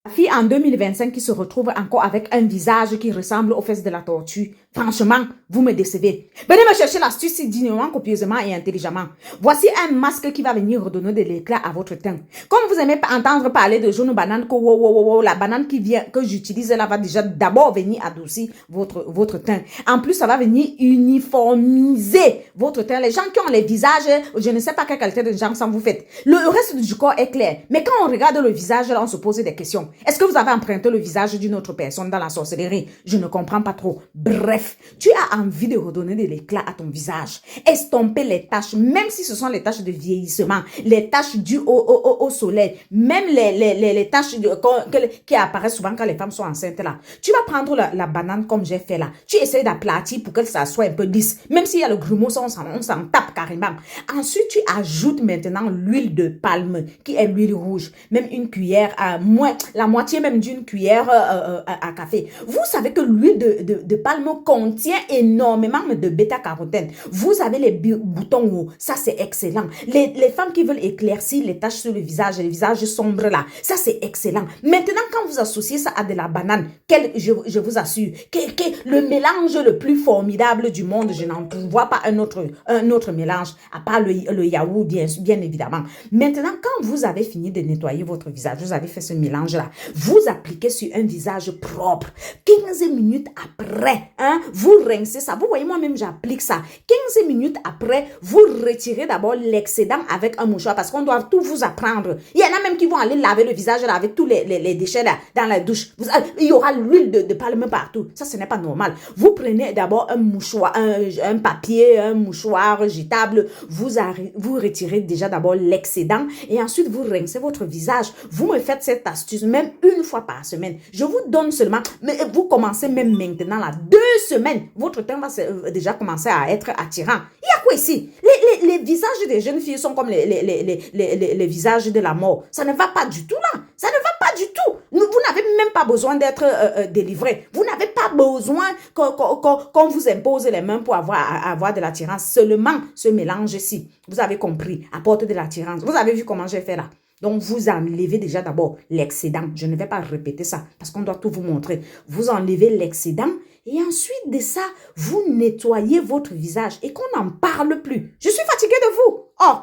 Fille en 2025 qui se retrouve encore avec un visage qui ressemble aux fesses de la tortue. Franchement, vous me décevez. Venez me chercher l'astuce dignement, copieusement et intelligemment. Voici un masque qui va venir redonner de l'éclat à votre teint. Comme vous aimez entendre parler de jaune banane, la banane que j'utilise là va déjà d'abord venir adoucir votre teint. En plus, ça va venir uniformiser votre teint. Les gens qui ont les visages, je ne sais pas quelle qualité de gens ça vous faites. Le reste du corps est clair. Mais quand on regarde le visage, là, on se pose des questions. Est-ce que vous avez emprunté le visage d'une autre personne dans la sorcellerie? Je ne comprends pas trop. Bref, tu as envie de redonner de l'éclat à ton visage. Estomper les taches, même si ce sont les taches de vieillissement, les taches dues au soleil, même les taches qui apparaissent souvent quand les femmes sont enceintes là. Tu vas prendre la banane comme j'ai fait là. Tu essaies d'aplatir pour que ça soit un peu lisse. Même s'il y a le grumeau, on s'en tape carrément. Ensuite, tu ajoutes maintenant l'huile de palme, qui est l'huile rouge. Même une cuillère à la moitié même d'une cuillère à café. Vous savez que l'huile de palme contient énormément de bêta-carotène. Vous avez les boutons hauts, ça c'est excellent. Les femmes qui veulent éclaircir les taches sur le visage, les visages sombres là, ça c'est excellent. Maintenant, quand vous associez ça à de la banane, je vous assure, que le mélange le plus formidable du monde, je n'en vois pas un autre mélange, à part le yaourt, bien évidemment. Maintenant, quand vous avez fini de nettoyer votre visage, vous avez fait ce mélange-là, vous appliquez sur un visage propre. 15 minutes après, vous rincez ça. Vous voyez, moi-même, j'applique ça. 15 minutes après, vous retirez d'abord l'excédent avec un mouchoir parce qu'on doit tout vous apprendre. Il y en a même qui vont aller laver le visage là, avec tous les déchets là, dans la douche. Il y aura l'huile de palme partout. Ça, ce n'est pas normal. Vous prenez d'abord un mouchoir, un papier, un mouchoir jetable. Vous retirez déjà d'abord l'excédent et ensuite vous rincez votre visage. Vous me faites cette astuce même une fois par semaine. Je vous donne seulement, mais vous commencez même maintenant là, 2 semaines, votre teint va déjà commencer à être attirant. Il y a quoi ici? Les visages des jeunes filles sont comme les visages de la mort. Ça ne va pas du tout là. Ça ne va pas du tout. Vous n'avez même pas besoin d'être délivré. Vous n'avez pas besoin qu'on vous impose les mains pour avoir de l'attirance. Seulement ce mélange-ci, vous avez compris, apporte de l'attirance. Vous avez vu comment j'ai fait là? Donc, vous enlevez déjà d'abord l'excédent. Je ne vais pas répéter ça parce qu'on doit tout vous montrer. Vous enlevez l'excédent et ensuite de ça, vous nettoyez votre visage et qu'on n'en parle plus. Je suis fatiguée de vous. Oh!